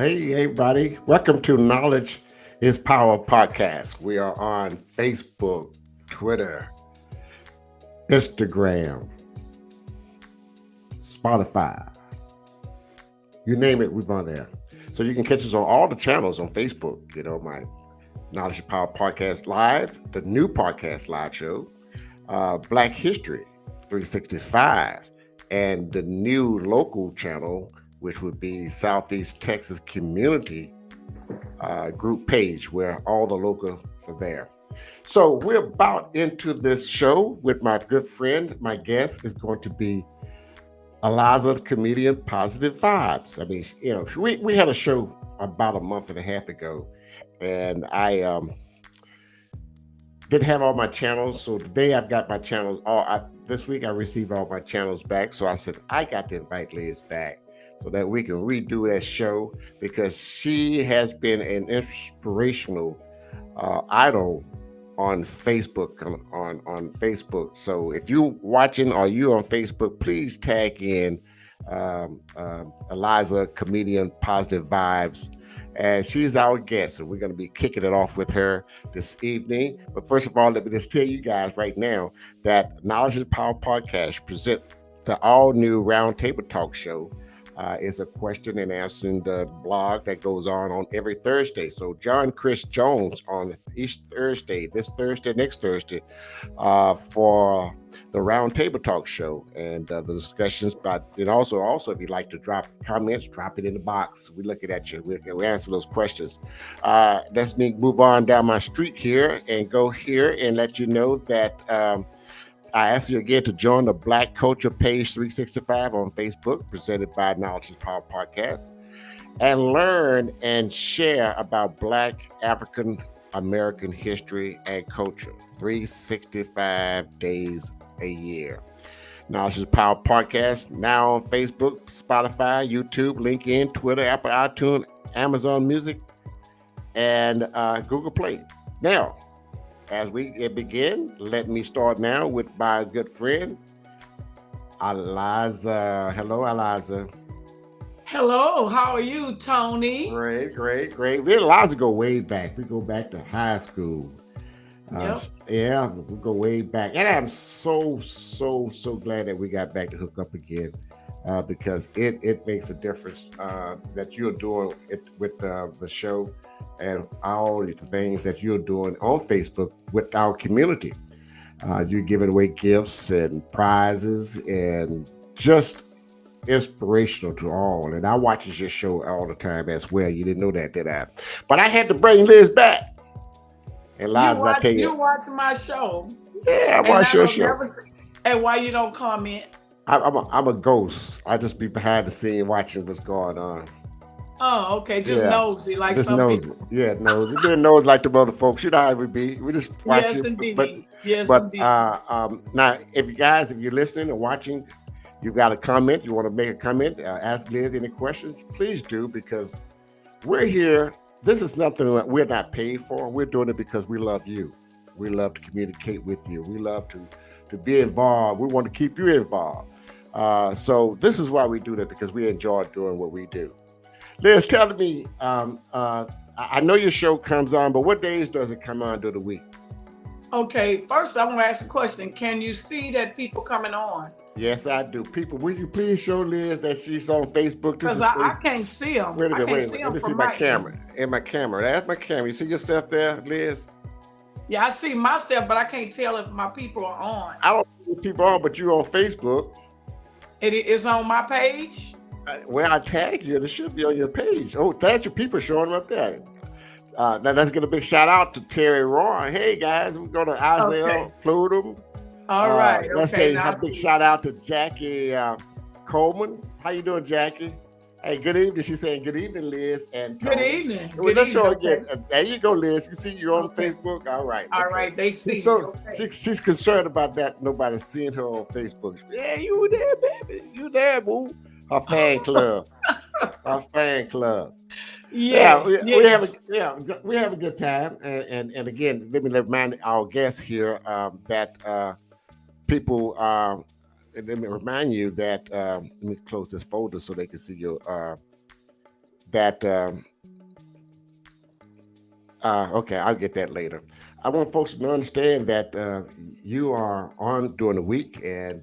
Hey, everybody. Welcome to Knowledge is Power podcast. We are on Facebook, Twitter, Instagram, Spotify. You name it, we're on there. So you can catch us on all the channels on Facebook. My Knowledge is Power podcast live, the new podcast live show, Black History 365, and the new local channel, which would be Southeast Texas Community group page where all the locals are there. So we're about into this show with my good friend. My guest is going to be Eliza, the comedian, Positive Vibes. I mean, we had a show about a month and a half ago, and I didn't have all my channels. So today I've got my channels. This week I received all my channels back. So I said I got to invite Liz back so that we can redo that show because she has been an inspirational idol on Facebook. On Facebook. So if you're watching or you on Facebook, please tag in Eliza, comedian, Positive Vibes. And she's our guest, and we're going to be kicking it off with her this evening. But first of all, let me just tell you guys right now that Knowledge is Power podcast present the all-new Roundtable Talk Show. Is a question and answering the blog that goes on every Thursday. So John Chris Jones on each Thursday, this Thursday, next Thursday, for the Roundtable Talk Show and the discussions. But also, if you'd like to drop comments, drop it in the box. We're looking at you. We answer those questions. Let's move on down my street here and go here and let you know that. I ask you again to join the Black Culture Page 365 on Facebook, presented by Knowledge is Power Podcast, and learn and share about Black African American history and culture 365 days a year. Knowledge is Power Podcast, now on Facebook, Spotify, YouTube, LinkedIn, Twitter, Apple, iTunes, Amazon Music, and Google Play. Now, as we begin, let me start now with my good friend, Eliza. Hello, Eliza. Hello, how are you, Tony? Great. We and Eliza go way back. We go back to high school. Yep. Yeah, we go way back. And I'm so glad that we got back to hook up again because it makes a difference that you're doing it with the show and all the things that you're doing on Facebook with our community. You're giving away gifts and prizes and just inspirational to all. And I watch your show all the time as well. You didn't know that, did I? But I had to bring Liz back. And Liz, I tell you, You watch my show, yeah, I and watch I your don't show. never. And why you don't comment? I'm a ghost. I just be behind the scene watching what's going on. Oh, okay, just Yeah, nosy like just some knows it. people. Yeah, knows it. Being knows like the other folks. You know how we be. We just watch Yes, you. But indeed. Yes, but indeed. now, if you're listening or watching, you've got a comment. You want to make a comment? Ask Liz any questions. Please do because we're here. This is nothing that we're not paid for. We're doing it because we love you. We love to communicate with you. We love to be involved. We want to keep you involved. So this is why we do that because we enjoy doing what we do. Liz, tell me. I know your show comes on, but what days does it come on during the week? Okay, first I want to ask a question. Can you see that people coming on? Yes, I do. People, will you please show Liz that she's on Facebook? This Because is I face. can't see them. Wait a I minute, can't wait a see minute. Let them me see from my right camera. here. In my camera. That's my camera. You see yourself there, Liz? Yeah, I see myself, but I can't tell if my people are on. I don't see people on, but you on Facebook. It is on my page. Where I tagged you, it should be on your page. Oh, that's your people showing up there. Now let's get a big shout out to Terry Roy. Hey guys, we're going to Isaiah Okay. Pludum. All right. Let's Okay. say a Now I big see. shout out to Jackie Coleman. How you doing, Jackie? Hey, good evening. She's saying good evening, Liz and Good Tony. evening. Well, Good let's show evening. again. Okay. There you go, Liz. You see you're on Okay. Facebook. All right. All Okay. right. They She's see me. so Okay. she's concerned about that. Nobody's seeing her on Facebook. Yeah, you there, baby. You there, boo. Her fan club. Our fan club. Yeah, Yes. we Yes. we have a good time, and again, let me remind our guests here that people. Let me remind you that let me close this folder so they can see your that okay, I'll get that later. I want folks to understand that you are on during the week, and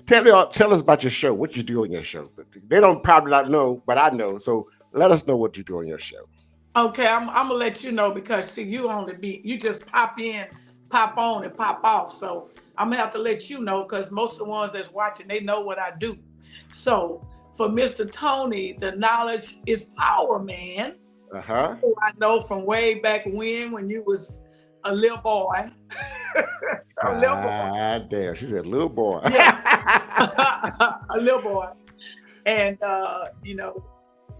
tell us about your show. What you do on your show? They don't probably not know, but I know. So let us know what you do on your show. Okay, I'm gonna let you know because see, you just pop in, pop on, and pop off. So I'm gonna have to let you know because most of the ones that's watching they know what I do. So for Mr. Tony, the knowledge is power, man. Uh huh. Who I know from way back when you was a little boy, a little boy. Ah, damn. She said, "Little boy." Yeah, a little boy. And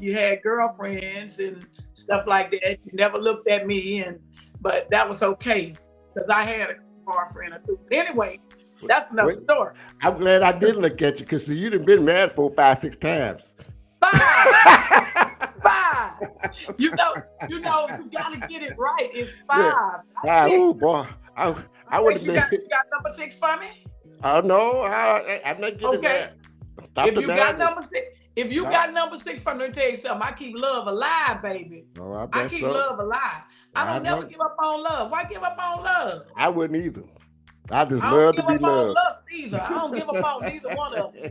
you had girlfriends and stuff like that. You never looked at me, but that was okay because I had a girlfriend or two. But anyway, that's another Wait, story. I'm glad I did look at you because you'd have been married 4, 5, 6 times. Five, five. You know, you gotta get it right. It's Yeah. five, not Ah, six. ooh, boy. I would Okay, have you been. got number six for me. Oh no, I'm not getting Okay, that. Stop if the you got number madness. six, if you Stop. got number six for me, let me tell you something. I keep love alive, baby. Oh, I I bet keep so. love alive. I I don't never know. give up on love. Why give up on love? I wouldn't either. I just I don't love to give be up on loved. lust either. I don't give up on neither one of them.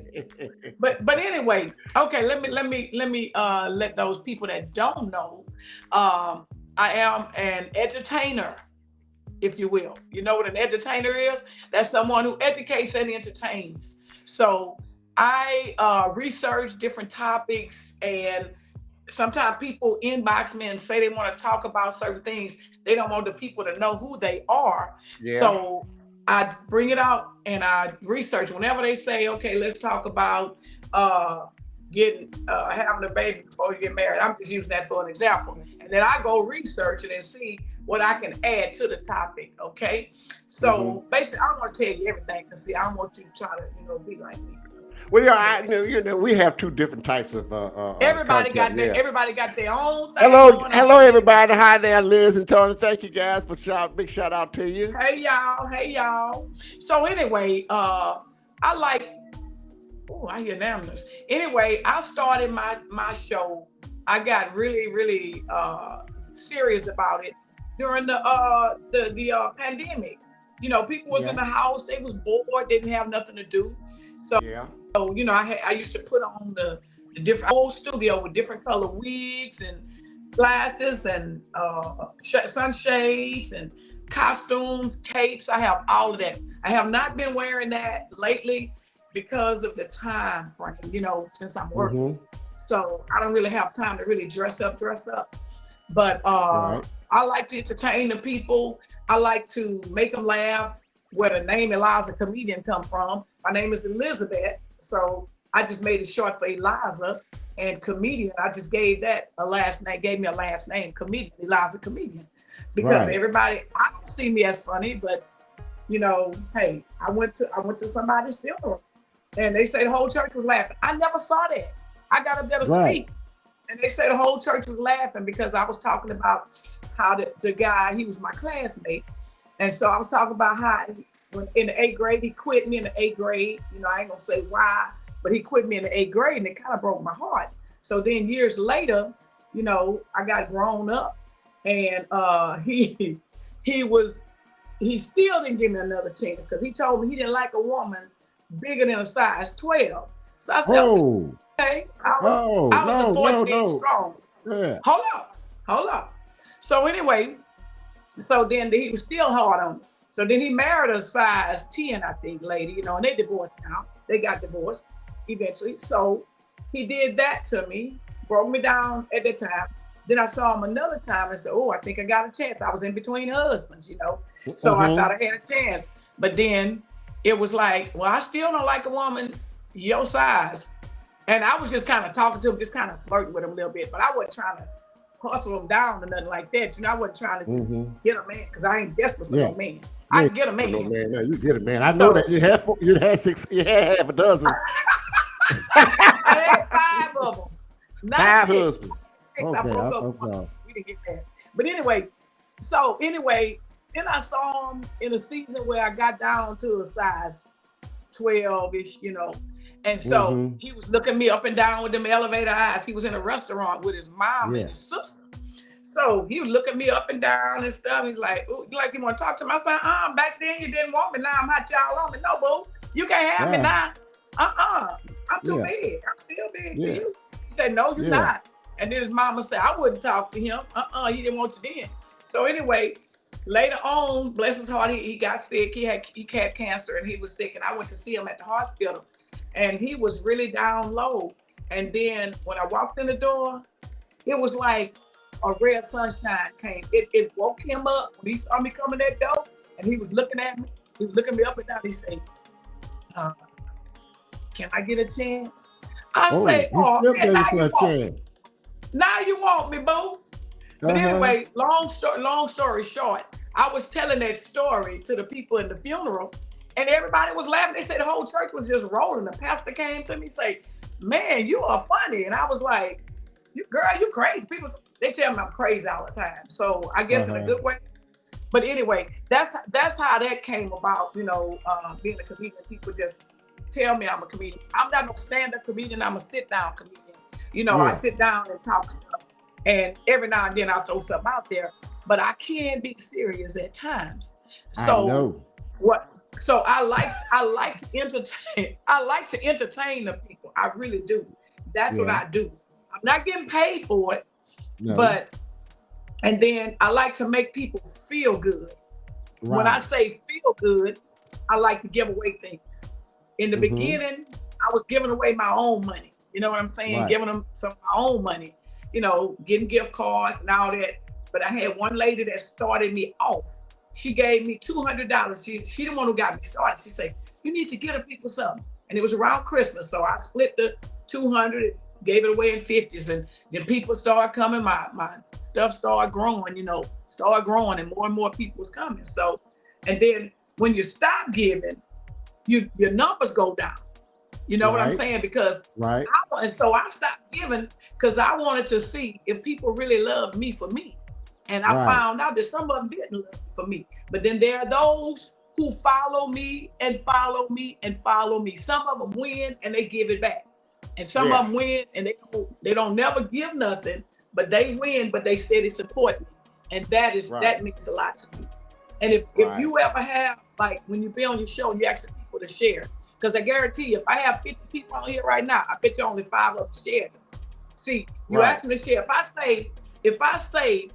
But anyway, okay, let me let those people that don't know. I am an edutainer, if you will. You know what an edutainer is? That's someone who educates and entertains. So I research different topics, and sometimes people inbox me and say they want to talk about certain things. They don't want the people to know who they are. Yeah. So I bring it out and I research. Whenever they say, okay, let's talk about uh, getting having a baby before you get married. I'm just using that for an example. And then I go research it and see what I can add to the topic. Okay. Hmm. So basically, I don't want to tell you everything because see, I don't want you to try to be like me. Well, yeah, Anyway, we have two different types of concept. Yeah. everybody got their own thing Hello, going hello, on. Anyway. everybody. Hi there, Liz and Tony. Thank you guys for big shout out to you. Hey y'all. So anyway, I like. Oh, I hear numbers. Anyway, I started my show. I got really serious about it during the pandemic. People was in Yeah. the house. They was bored. Didn't have nothing to do. Yeah. So I used to put on the different whole studio with different color wigs and glasses and sunshades and costumes, capes. I have all of that. I have not been wearing that lately because of the time frame, since I'm working. Mm-hmm. So I don't really have time to really dress up. But Right. I like to entertain the people. I like to make them laugh. Where the name Eliza comedian come from. My name is Elizabeth. So I just made it short for Eliza and comedian. I just gave that a last name, gave me a last name, comedian, Eliza comedian. Because Right. everybody, I don't see me as funny, but hey, I went to somebody's funeral and they say the whole church was laughing. I never saw that. I got up there to Right. speak. And they say the whole church was laughing because I was talking about how the guy, he was my classmate. And so I was talking about how when in the eighth grade, he quit me in the eighth grade. I ain't gonna say why, but he quit me in the eighth grade and it kind of broke my heart. So then years later, I got grown up and he was he still didn't give me another chance because he told me he didn't like a woman bigger than a size 12. So I said, Oh. okay, I was Oh I was a no, no, 14 no. strong. Yeah. Hold up. So anyway, so then he was still hard on me. So then he married a size 10, I think, lady, and they divorced now. They got divorced eventually. So he did that to me, broke me down at the time. Then I saw him another time and said, oh, I think I got a chance. I was in between husbands. So I Mm-hmm. thought I had a chance. But then it was like, well, I still don't like a woman your size. And I was just kind of talking to him, just kind of flirting with him a little bit. But I wasn't trying to hustle him down or nothing like that. I wasn't trying to just Mm-hmm. get a man because I ain't desperate for Yeah. no man. I Yeah. can get a No man. man, no, you get it, man. I know that So you had six, you had half a dozen, I had five of them, not five six. husbands. Six. I Okay, broke up I'm with one. sorry. We didn't get married. But anyway, then I saw him in a season where I got down to a size 12-ish, And so Mm-hmm. he was looking me up and down with them elevator eyes. He was in a restaurant with his mom and Yeah. his sister. So he was looking me up and down and stuff. He's like, "Ooh, you like you want to talk to me?" I said, back then you didn't want me. Now I'm hot y'all on me. No, boo. You can't have me Yeah. now. I'm too Yeah. big. I'm still big to Yeah. you. He said, "No, you're Yeah. not." And then his mama said, "I wouldn't talk to him. He didn't want you then." So anyway, later on, bless his heart, he got sick. He had cancer and he was sick. And I went to see him at the hospital. And he was really down low. And then when I walked in the door, it was like a ray of sunshine came. It woke him up when he saw me coming that door, and he was looking at me. He was looking me up and down. He said, uh, "Can I get a chance?" I Oh, say, he "Oh still man, gave you now for you a want me. chance. Now you want me, boo." But Uh-huh. anyway, long story short, I was telling that story to the people in the funeral, and everybody was laughing. They said the whole church was just rolling. The pastor came to me and say, "Man, you are funny," and I was like, "You girl, you crazy." People they tell me I'm crazy all the time, so I guess in a Uh-huh. good way. But anyway, that's how that came about. Being a comedian, people just tell me I'm a comedian. I'm not no stand-up comedian. I'm a sit-down comedian. I Yeah. sit down and talk stuff, and every now and then I'll throw something out there. But I can be serious at times. I So know. what? So I like to entertain. I like to entertain the people. I really do. That's what Yeah. I do. I'm not getting paid for it, No. but and then I like to make people feel good. When I Right. say feel good, I like to give away things. In the Mm-hmm. beginning, I was giving away my own money. You know what I'm saying? Right. Giving them some of my own money, getting gift cards and all that. But I had one lady that started me off. She gave me $200. She the one who got me started. She said, "You need to get the people something." And it was around Christmas. So I split the 200 and gave it away in 50s. And then people started coming. My stuff started growing, and more people was coming. So, and then when you stop giving, your numbers go down. You know what I'm Right. saying? Because Right. and so I stopped giving because I wanted to see if people really loved me for me. And I Right. found out that some of them didn't love me for me. But then there are those who follow me and follow me and follow me. Some of them win and they give it back. And some of Yeah. them win and they don't never give nothing, but they win, but they steady support me. And Right. that means a lot to me. And if Right. you ever have, like when you be on your show, you ask people to share. Because I guarantee you, if I have 50 people on here right now, I bet you only 5 of them share them. See, you Right. ask me to share. If I say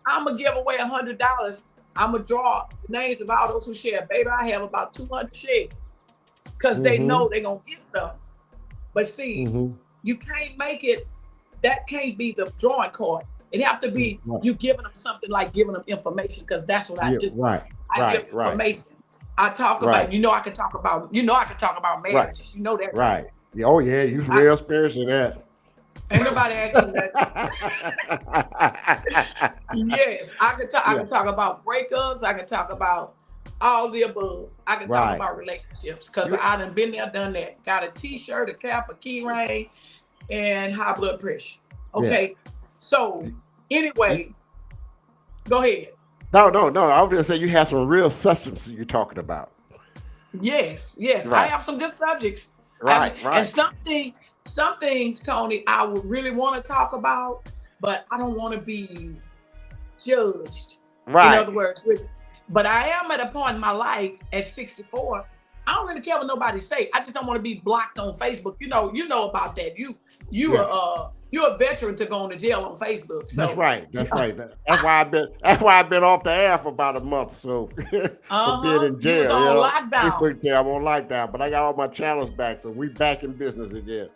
I'm gonna give away $100, I'm gonna draw the names of all those who share. Baby, I have about 200 shares because they Mm-hmm. know they're gonna get some. But see, Mm-hmm. you can't make it. That can't be the drawing card. It have to be Right. you giving them something like giving them information because that's what I Yeah. do. Right. I give Right. Right. information. I talk Right. about. I can talk about Right. marriages. You know that, right? Right. Yeah. Oh yeah. You I, real experienced in that. ain't nobody asked you nothing. Yes, I can talk. I Yeah. can talk about breakups. I can talk about all the above. I can talk Right. about relationships because You. I done been there, done that. Got a T-shirt, a cap, a key ring, and high blood pressure. Yeah. Okay, so You. anyway, go ahead. No. No. No. I was gonna say you have some real substance you're talking about. Yes, yes, I Right. have some good subjects. Right. And Right. some things, Tony, I would really want to talk about, but I don't want to be judged. In Right. other words, but I am at a point in my life at 64. I don't really care what nobody say. I just don't want to be blocked on Facebook. You know about that. Yeah. You're a veteran to going to jail on Facebook. That's So right. That's right. That's why I've been. That's why I've been off the air for about a month or so for being in you was jail. on lockdown. Facebook jail. I'm on lockdown, but I got all my channels back, so we back in business again.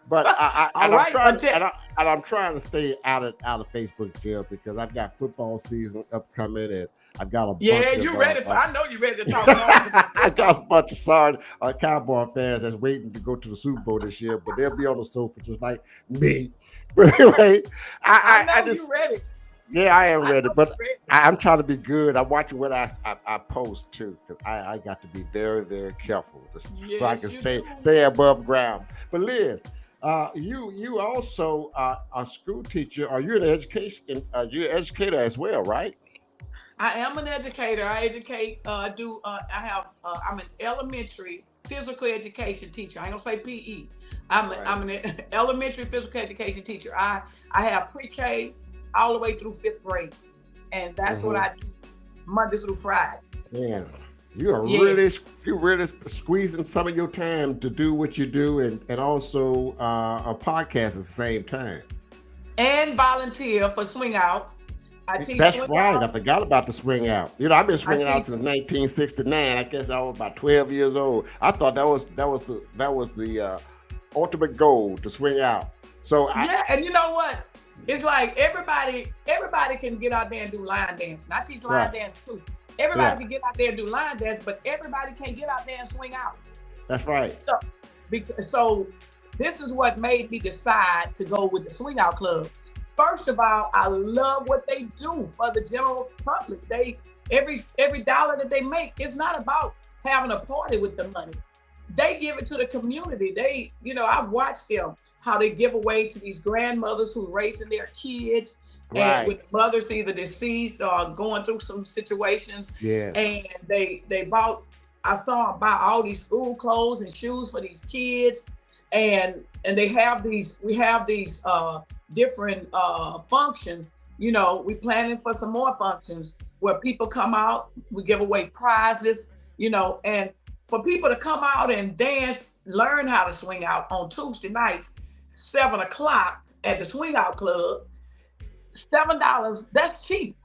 But I All and I'm right, trying but to and I'm trying to stay out of Facebook jail because I've got football season upcoming and I've got a yeah, bunch of you ready for? I know you ready to talk noise about I got a football. bunch of sorry Cowboy fans that's waiting to go to the Super Bowl this year, but they'll be on the sofa just like me. But anyway, I I know just you ready. yeah, I am I ready, know but you ready. I'm trying to be good. I'm watching what I post too, because I got to be very very careful so I can Yes, you do. stay above ground. But Liz, you also are a school teacher, or you're an education you're an educator as well, right? I am an educator. I educate. Do I have? I'm an elementary physical education teacher. I ain't gonna say PE. Right. I'm an elementary physical education teacher. I have pre-K all the way through fifth grade, and that's what Mm-hmm. I do Monday through Friday. Man, you are really Yes, you really squeezing some of your time to do what you do, and also a podcast at the same time. and volunteer for Swing Out. I teach That's Swing right. I Out. forgot about the swing out. I've been I swinging out teach. since 1969. I guess I was about 12 years old. I thought that was the ultimate goal to swing out. So I Yeah, and you know what? It's like everybody can get out there and do line dancing. I teach line right, dance too. yeah, Everybody can get out there and do line dance, but everybody can't get out there and swing out. that's right. So, so this is what made me decide to go with the Swing Out Club. First of all, I love what they do for the general public. They every dollar that they make, it's not about having a party with the money. They give it to the community. I've watched them how they give away to these grandmothers who are raising their kids, and Right. with mothers either deceased or going through some situations, Yes. and they bought. I saw them buy all these school clothes and shoes for these kids, and they have these. We have these different functions. We planning for some more functions where people come out. We give away prizes. And for people to come out and dance, learn how to swing out on Tuesday nights, 7 o'clock at the Swing Out Club, $7. That's cheap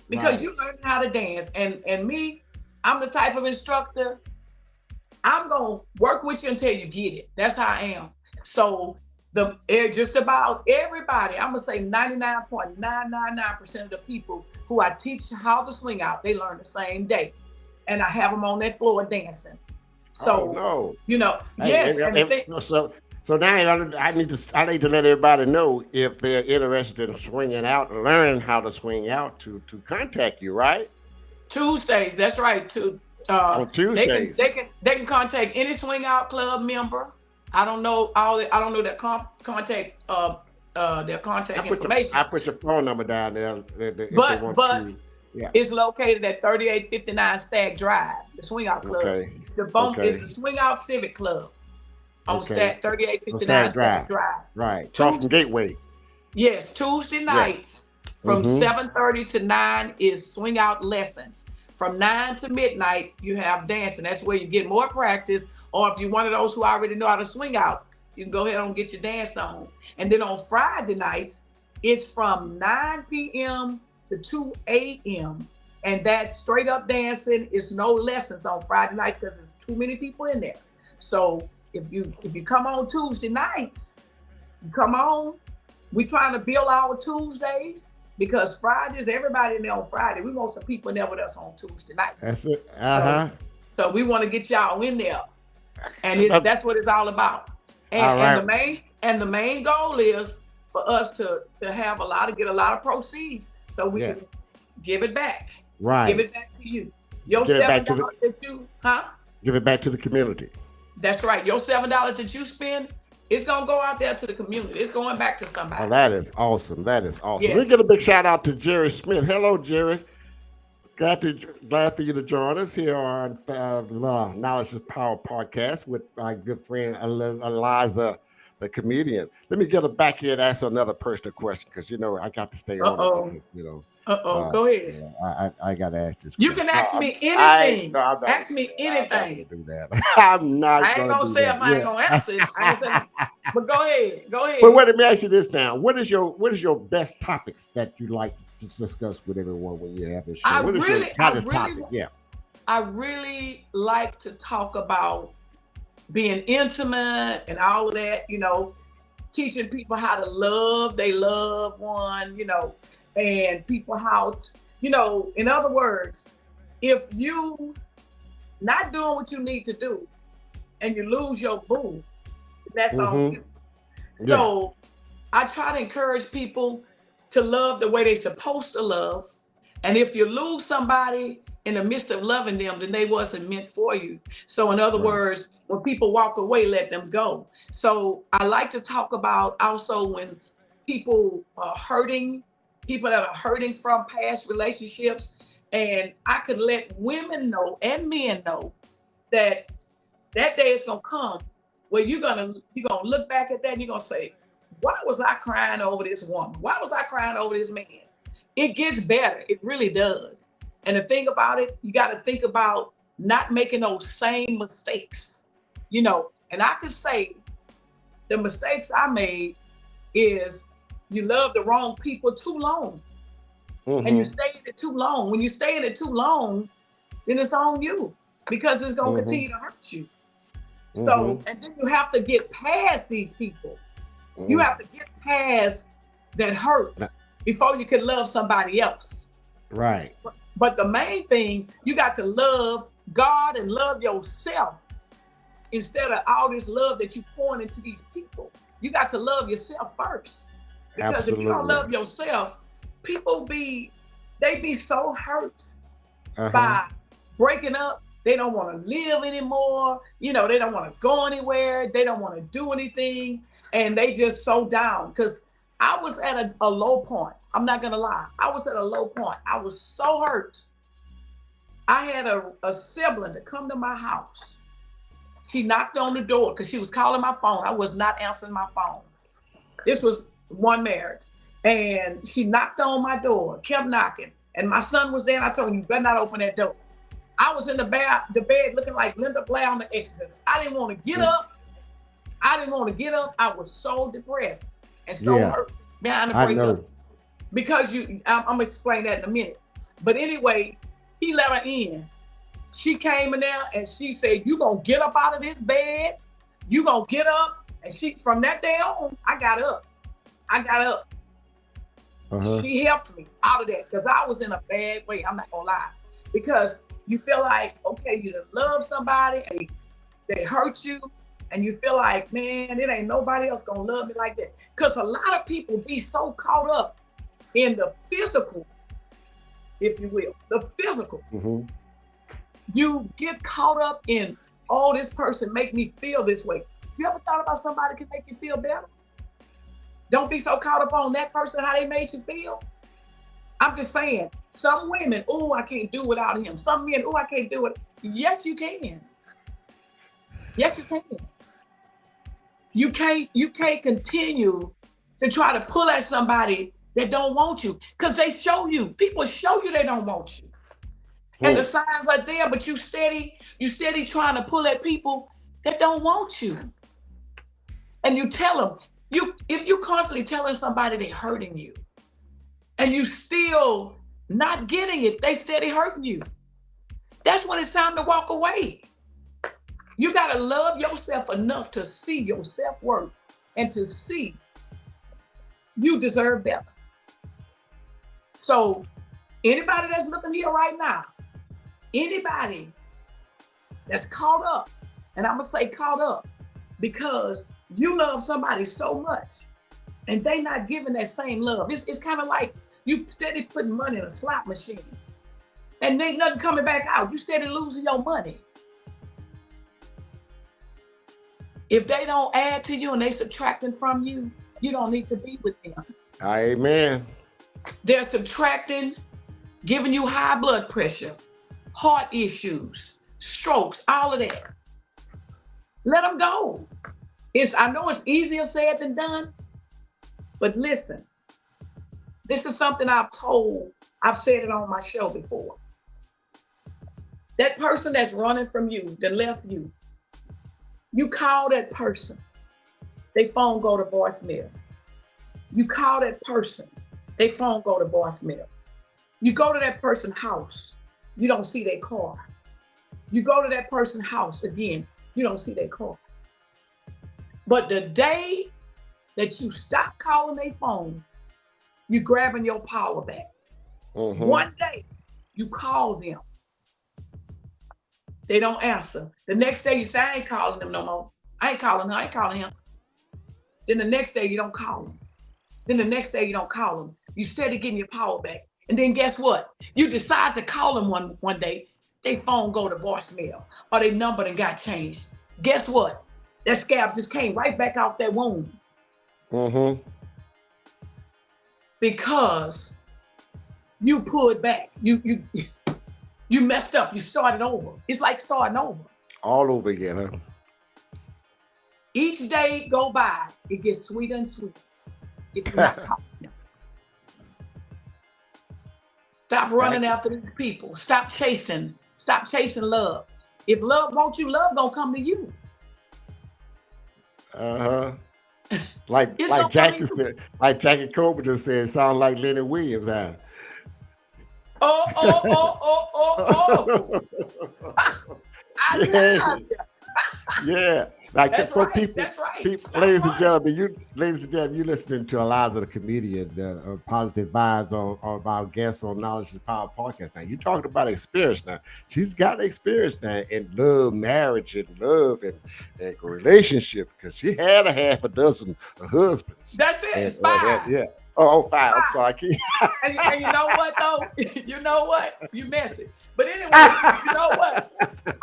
because Right. you learn how to dance. And me, I'm the type of instructor. I'm gonna work with you until you get it. That's how I am. So just about everybody, I'm gonna say 99.999% of the people who I teach how to swing out, they learn the same day, and I have them on that floor dancing. Oh So no. Hey, yes, and the thing. so now I need to let everybody know if they're interested in swinging out and learning how to swing out to contact you, right? Tuesdays, that's right. On They can they Tuesdays. can they can contact any Swing Out Club member. I don't know I don't know their their I contact put your I information, put your phone number down there if they but want to. Yeah. it's located at 3859 Stag Drive. The Swing Out Club. Okay. The bump is Okay. the Swing Out Civic Club on Okay. Stat 3859 Stag Stag Drive. Drive. Right. Across Tuesday, from Gateway. yes, Tuesday Yes. nights from Mm-hmm. 7:30 to 9 is Swing Out lessons. From 9 to midnight, you have dancing. That's where you get more practice. Or if you're one of those who already know how to swing out, you can go ahead and get your dance on. And then on Friday nights, it's from 9 p.m. to 2 a.m. And that's straight up dancing. It's no lessons on Friday nights because there's too many people in there. So if you come on Tuesday nights, you come on. We trying to build our Tuesdays because Fridays, everybody in there on Friday. We want some people in there with us on Tuesday night. That's it. So Uh-huh. so we want to get y'all in there. And Uh, that's what it's all about. All And right. the main goal is for us to have get a lot of proceeds so we can Yes. give it back. Give Right. it back to you. Your Give it seven back to the dollars that you, huh? give it back to the community. That's right. Your $7 that you spend, it's gonna go out there to the community. It's going back to Oh, somebody. that is awesome. That is awesome. We get a Yes. big shout out to Jerry Smith. Hello, Jerry. Glad for you to join us here on Knowledge is Power podcast with my good friend Eliza, the comedian. Let me get her back here and ask another personal question because I got to stay Uh on it oh. because Go ahead. I got to ask this You can question. ask me I anything. no, I'm not gonna Ask do me that. I'm not gonna anything. do that. I'm not I ain't gonna gonna do say if I ain't that. gonna answer it. I ain't gonna say, but go ahead. Go But ahead. wait, let me ask you this now. What is your best topics that you like to discuss with everyone when you have this show? I What is your really, I hottest really, topic? Yeah. I really like to talk about being intimate and all of that, teaching people how to love they loved one, and people in other words, if you not doing what you need to do and you lose your boo, that's on Mm-hmm. you. Yeah. So I try to encourage people to love the way they're supposed to love. And if you lose somebody in the midst of loving them, then they wasn't meant for you. So in other Right. words, when people walk away, let them go. So I like to talk about also when people are hurting, people that are hurting from past relationships, And I could let women know and men know that that day is gonna come where you're gonna look back at that and you're gonna say, why was I crying over this woman? Why was I crying over this man? It gets better. It really does. And the thing about it, you got to think about not making those same mistakes, And I could say the mistakes I made is you love the wrong people too long, and you stay in it too long. When you stay in it too long, then it's on you because it's going to continue to hurt you. So, and then you have to get past these people. You have to get past that hurt before you can love somebody else. Right. But the main thing, you got to love God and love yourself instead of all this love that you pouring into these people. You got to love yourself first. Because if you don't love yourself, people be so hurt by breaking up. They don't want to live anymore. They don't want to go anywhere. They don't want to do anything. And they just so down. Because I was at a low point. I'm not going to lie. I was at a low point. I was so hurt. I had a sibling to come to my house. She knocked on the door because she was calling my phone. I was not answering my phone. This was one marriage. And she knocked on my door, kept knocking. And my son was there. And I told him, you better not open that door. I was in the bed looking like Linda Blair on The Exorcist. I didn't want to get up. I was so depressed and so hurt behind the breakup. Because I'm going to explain that in a minute. But anyway, he let her in. She came in there and she said, you going to get up out of this bed. You going to get up. And from that day on, I got up. She helped me out of that because I was in a bad way. I'm not going to lie. Because you feel like, okay, you love somebody, and they hurt you, and you feel like, man, it ain't nobody else gonna love me like that. Because a lot of people be so caught up in the physical, if you will, the physical. You get caught up in, oh, this person make me feel this way. You ever thought about somebody can make you feel better? Don't be so caught up on that person, how they made you feel. I'm just saying, some women, oh, I can't do without him. Some men, oh, I can't do it. Yes, you can. Yes, you can. You can't continue to try to pull at somebody that don't want you because they show you. People show you they don't want you. And the signs are there, but you steady trying to pull at people that don't want you. And you tell them, if you constantly telling somebody they're hurting you, and you still not getting it, they steady hurting you. That's when it's time to walk away. You got to love yourself enough to see your self-worth and to see you deserve better. So anybody that's looking here right now, anybody that's caught up, and I'm going to say caught up because you love somebody so much and they not giving that same love. It's kind of like you steady putting money in a slot machine and ain't nothing coming back out. You steady losing your money. If they don't add to you and they subtracting from you, you don't need to be with them. Amen. They're subtracting, giving you high blood pressure, heart issues, strokes, all of that. Let them go. I know it's easier said than done, but listen, this is something I've said it on my show before. That person that's running from you, that left you, you call that person, their phone go to voicemail. You call that person, their phone go to voicemail. You go to that person's house, you don't see their car. You go to that person's house again, you don't see their car. But the day that you stop calling their phone, you grabbing your power back. One day you call them, they don't answer. The next day you say, I ain't calling them no more. I ain't calling her, I ain't calling him. Then the next day you don't call them. Then the next day you don't call them. You steady getting your power back. And then guess what? You decide to call them one day, their phone go to voicemail or their number done got changed. Guess what? That scab just came right back off that wound. Because you pulled back. You You messed up. You started over. It's like starting over. All over again, huh? Each day go by, it gets sweeter and sweeter. If you're not talking to them. Stop running after these people. Stop chasing. Stop chasing love. If love wants you, love gonna come to you. Like It's like gonna come to Jackie you. said, like Jackie Cooper just said, sound like Lenny Williams, huh? Oh, oh, oh, oh, oh, oh. I Yeah, love you. yeah. Like That's for right. people, That's right. people, Stop running. ladies and gentlemen, you listening to Eliza, the comedian, the positive vibes on our guests on Knowledge is Power podcast. Now you talking about experience. Now she's got experience now in love, marriage, and love and relationship because she had a half a dozen husbands. That's And it. Five. yeah. Oh, five. I'm Five. sorry. And you know what though? You know what? You mess it. But anyway, you know what?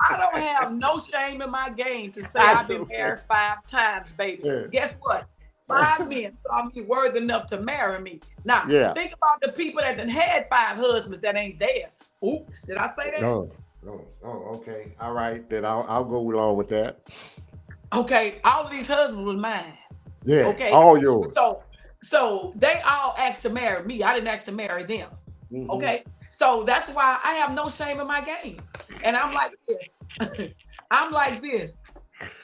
I don't have no shame in my game to say I I've been know. married 5 times, baby. Yeah. Guess what? 5 men saw me worthy enough to marry me. Now, Yeah. think about the people that done had 5 husbands that ain't theirs. Oops, did I say that? Oh, okay. All right. Then I'll go along with that. Okay, all of these husbands was mine. Yeah. Okay, All yours. so they all asked to marry me. I didn't ask to marry them. Mhm. Okay, so that's why I have no shame in my game, and I'm like this. I'm like this.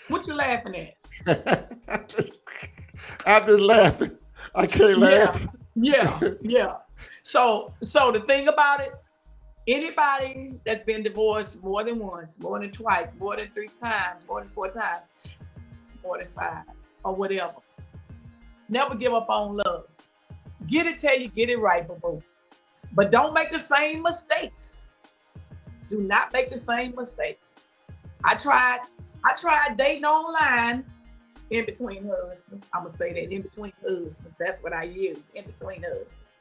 What you laughing at? I'm just laughing. I can't laugh. Yeah. So the thing about it, anybody that's been divorced more than once, more than twice, more than 3 times, more than 4 times, more than 5, or whatever, never give up on love. Get it till you get it right, boo-boo. But don't make the same mistakes. Do not make the same mistakes. I tried dating online in between husbands. I'm gonna say that, in between husbands. That's what I use, in between husbands.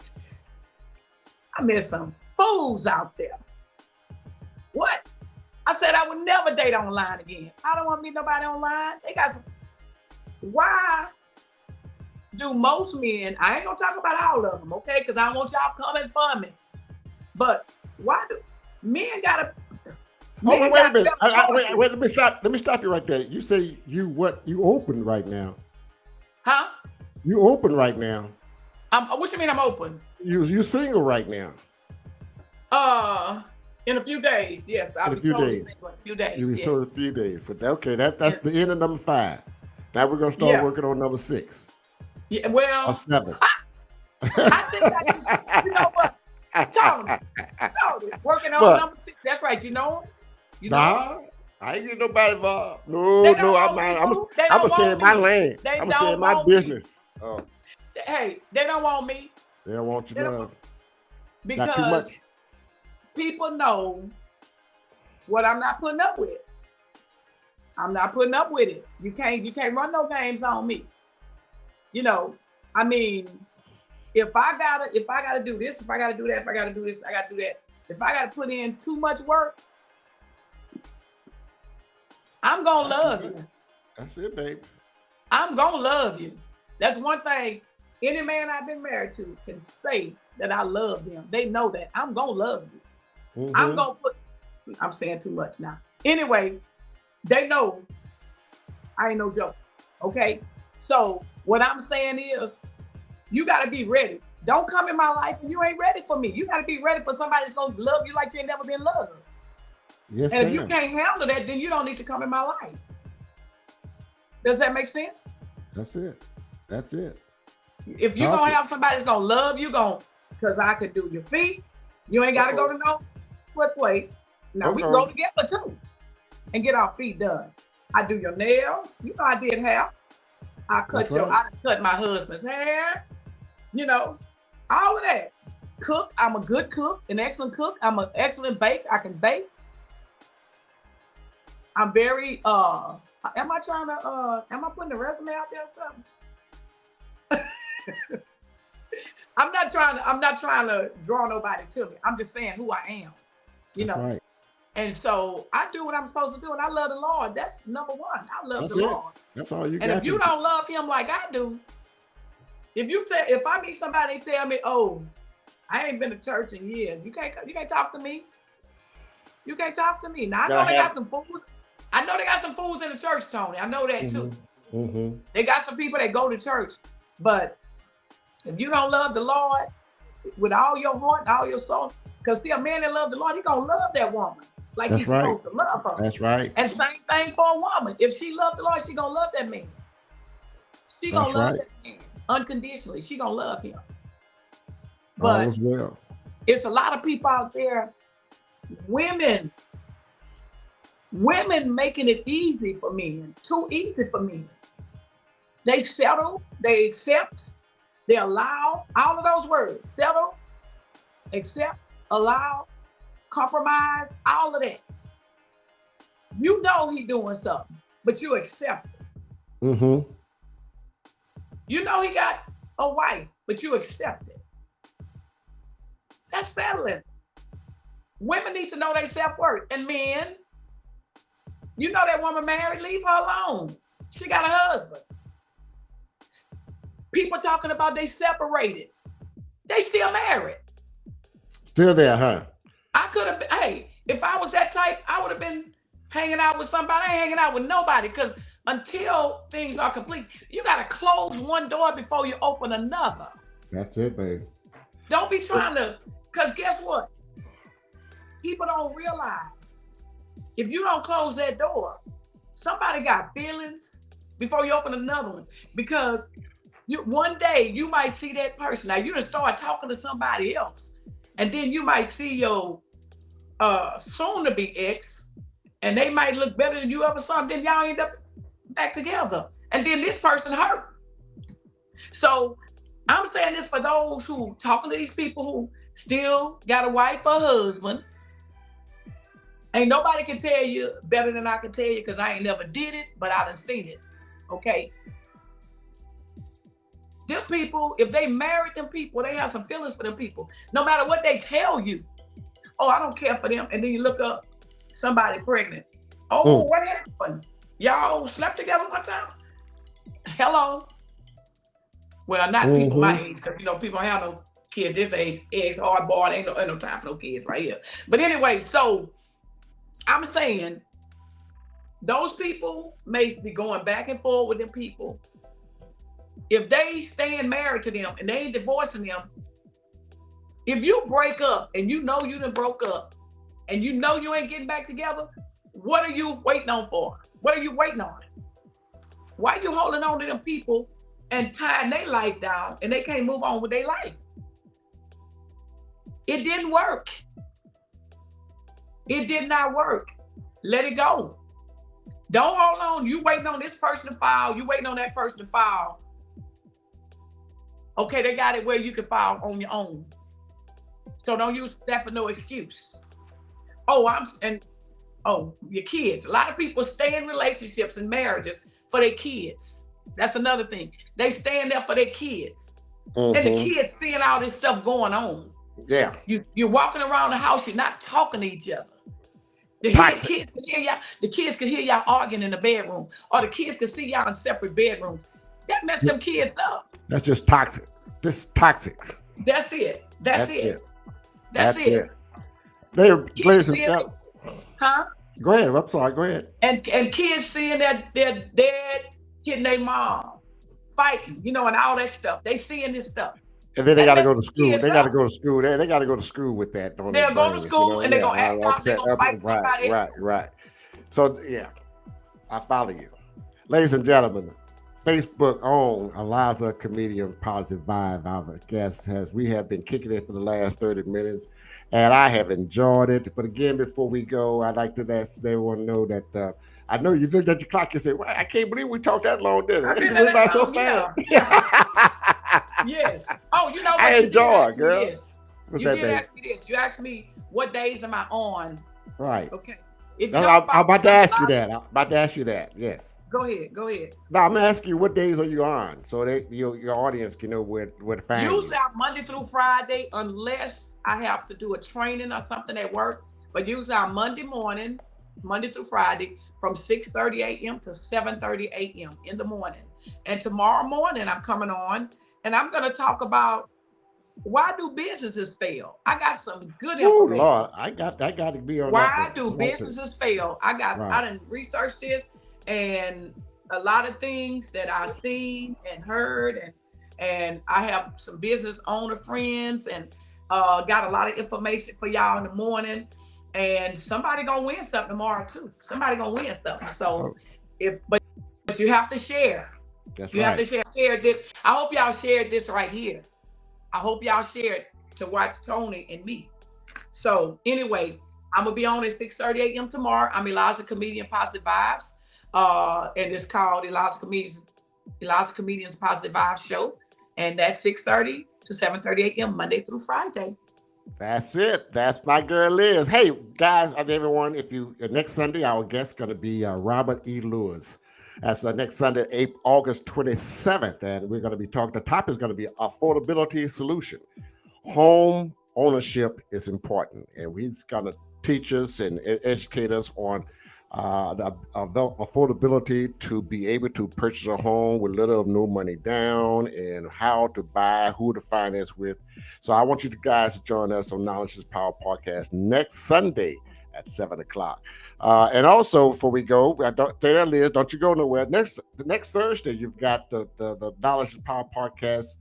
I met some fools out there. What? I said I would never date online again. I don't want to meet nobody online. They got some. Why do most men, I ain't gonna talk about all of them, okay? Because I don't want y'all coming for me. But why do men gotta Oh, men wait a got minute. better Wait, choices? let me stop. Let me stop you right there. You say you open right now. Huh? You open right now. What you mean I'm open? You single right now. In a few days, yes. I'll In a be few totally days. single in a few days. You Yes. showed a few days. Okay, that's Yeah. the end of number 5. Now we're gonna start Yeah. working on number 6 Yeah, or well, 7. I think I just, you know what? Tony, working on But number 6. That's right. You know him? You know him? nah, I ain't get nobody involved. They No, don't I'm want me, I'm fool. They I'm don't gonna stay in want my me. lane. They I'm gonna stay in don't my want me. business. Oh, Hey, they don't want me they don't want you They don't love. want- Got too much. because people know what I'm not putting up with. I'm not putting up with it. You can't run no games on me. You know, I mean, if I gotta do this, if I gotta do that, if I gotta do this, I gotta do that. If I gotta put in too much work, I'm gonna love you. That's it, baby. I'm gonna love you. That's one thing any man I've been married to can say, that I love them. They know that I'm gonna love you. I'm Mhm. gonna put. I'm saying too much now. Anyway, they know I ain't no joke. Okay, so what I'm saying is, you gotta be ready. Don't come in my life and you ain't ready for me. You gotta be ready for somebody that's gonna love you like you ain't never been loved. Yes, And if you ma'am. can't handle that, then you don't need to come in my life. Does that make sense? That's it. That's it. If you're gonna have somebody that's gonna love you, because I could do your feet, you ain't gotta go to no foot place. Now we can go together too and get our feet done. I do your nails. You know, I did hair. I cut my husband's hair. You know, all of that. Cook. I'm a good cook, an excellent cook. I'm an excellent bake. I can bake. I'm very am I putting the resume out there or something? I'm not trying to draw nobody to me. I'm just saying who I am. You That's know. right. And so I do what I'm supposed to do, and I love the Lord. That's number one. I love the Lord. That's all you got. And if you don't love him like I do, if I meet somebody and tell me, oh, I ain't been to church in years, you can't talk to me. You can't talk to me. Now I know Gotta they got have. some fools. I know they got some fools in the church, Tony. I know that too. Mm-hmm. They got some people that go to church, but if you don't love the Lord with all your heart and all your soul, because see, a man that love the Lord, he gonna love that woman like That's he's right. supposed to love her. That's right. And same thing for a woman. If she love the Lord, she gonna love that man. She That's gonna love right. that man unconditionally. She gonna love him. All But is well. it's a lot of people out there, women, women making it easy for men, too easy for men. They settle, they accept, they allow, all of those words, settle, accept, allow, compromise, all of that. You know he doing something, but you accept it. Mm-hmm. You know he got a wife, but you accept it. That's settling. Women need to know their self-worth. And men, you know that woman married, leave her alone. She got a husband. People talking about they separated. They still married. Still there, huh? I could have been, hey, if I was that type, I would have been hanging out with somebody. I ain't hanging out with nobody because until things are complete, you got to close one door before you open another. That's it, baby. Don't be trying to, because guess what? People don't realize if you don't close that door, somebody got feelings before you open another one. Because one day you might see that person. Now you done start talking to somebody else, and then you might see your soon-to-be ex, and they might look better than you ever saw them. Then y'all end up back together, and then this person hurt. So I'm saying this for those who talking to these people who still got a wife or husband. Ain't nobody can tell you better than I can tell you because I ain't never did it, but I done seen it. Okay. Them people, if they married them people, they have some feelings for them people. No matter what they tell you. Oh, I don't care for them. And then you look up somebody pregnant. Oh, what happened? Y'all slept together one time? Hello. Well, not people my age, because people don't have no kids this age. Eggs hard boiled, ain't no time for no kids right here. But anyway, so I'm saying those people may be going back and forth with them people. If they staying married to them and they ain't divorcing them, if you break up and you know you done broke up and you know you ain't getting back together, what are you waiting on for? What are you waiting on? Why are you holding on to them people and tying their life down and they can't move on with their life? It didn't work. It did not work. Let it go. Don't hold on. You waiting on this person to file. You waiting on that person to file. Okay, they got it where you can file on your own. So don't use that for no excuse. Your kids. A lot of people stay in relationships and marriages for their kids. That's another thing. They stay in there for their kids. And the kids seeing all this stuff going on. Yeah. You're walking around the house, you're not talking to each other. The kids can hear y'all arguing in the bedroom, or the kids can see y'all in separate bedrooms. That messed them kids up. That's just toxic. This toxic. That's it. That's it. Ladies and gentlemen. Huh? Go ahead. I'm sorry. Go ahead. And kids seeing their dad hitting their mom, fighting, and all that stuff. They seeing this stuff. And then they got to go to school. They got to go to school. They got to go to school with that. They'll go to school and they're going to act out. They're going to fight somebody else. Right. So, yeah, I follow you. Ladies and gentlemen, Facebook own Eliza, comedian, positive vibe. Our guest we have been kicking it for the last 30 minutes, and I have enjoyed it. But again, before we go, I'd like to let everyone know that I know you looked at your clock and said, "Well, I can't believe we talked that long, didn't we?" I've been that so fast. Yes. Oh, I enjoy it, girl. You did ask me this. You asked me what days am I on? Right. Okay. I'm about to ask you that. Yes. Go ahead. Now I'm asking you, what days are you on, so your audience can know where to find you. Usually I'm Monday through Friday, unless I have to do a training or something at work. But usually I'm Monday morning, Monday through Friday, from 6:30 a.m. to 7:30 a.m. in the morning. And tomorrow morning I'm coming on, and I'm going to talk about Why do businesses fail? I got some good Oh information. Lord, I got to be on that Why one. do I like to. businesses fail? I Right. didn't research this, and a lot of things that I seen and heard, and I have some business owner friends, and got a lot of information for y'all in the morning. And somebody gonna win something tomorrow too. Somebody gonna win something. So Oh, if but you have to share. that's You have right. to share this. I hope y'all shared this right here. I hope y'all shared to watch Tony and me. So anyway, I'm gonna be on at 6:30 a.m. tomorrow. I'm Eliza Comedian Positive Vibes. And it's called Eliza Comedians Positive Vibes Show. And that's 6:30 to 7:30 a.m. Monday through Friday. That's it. That's my girl Liz. Hey guys, and everyone, if you next Sunday, our guest going to be Robert E. Lewis. That's next Sunday, August 27th, and we're going to be talking. The topic is going to be affordability solution. Home ownership is important, and he's going to teach us and educate us on the affordability to be able to purchase a home with little or no money down, and how to buy, who to finance with. So I want you guys to join us on Knowledge is Power podcast next Sunday at 7 o'clock. And also, before we go, there, Liz, don't you go nowhere. Next Thursday, you've got the Knowledge is Power podcast,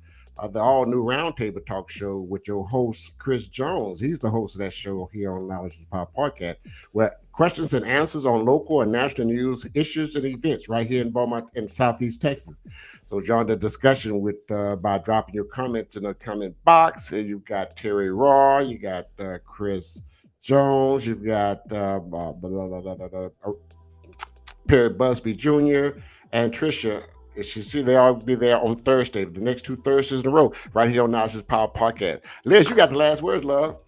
the all new roundtable talk show with your host Chris Jones. He's the host of that show here on Knowledge is Power podcast, where questions and answers on local and national news, issues, and events right here in Beaumont in Southeast Texas. So join the discussion with by dropping your comments in the comment box. And you've got Terry Raw, you got Chris Jones, you've got Perry Busby Jr. and Trisha. You see, they all be there on Thursday, the next 2 Thursdays in a row, right here on Knowledge is Power podcast. Liz, you got the last words, love.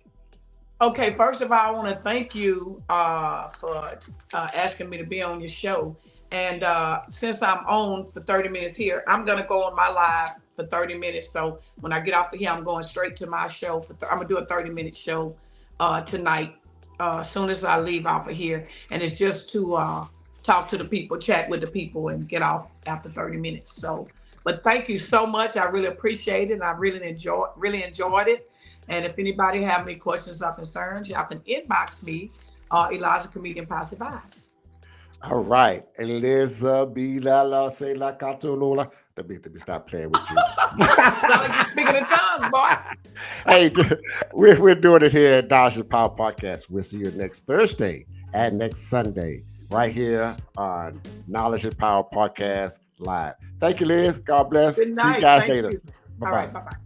Okay, first of all, I want to thank you for asking me to be on your show. And since I'm on for 30 minutes here, I'm going to go on my live for 30 minutes. So when I get off of here, I'm going straight to my show. I'm going to do a 30-minute show tonight as soon as I leave off of here. And it's just to talk to the people, chat with the people, and get off after 30 minutes. So, but thank you so much. I really appreciate it. And I really enjoyed it. And if anybody have any questions or concerns, y'all can inbox me, Eliza Comedian Positive Vibes. All right. Eliza be la la say la catolola. Let me stop playing with you. Sound like you're speaking in tongues, boy. Hey, we're doing it here at Knowledge is Power podcast. We'll see you next Thursday and next Sunday right here on Knowledge is Power podcast live. Thank you, Liz. God bless. Good See you night. guys Thank later. you. Bye All right. bye. Bye-bye.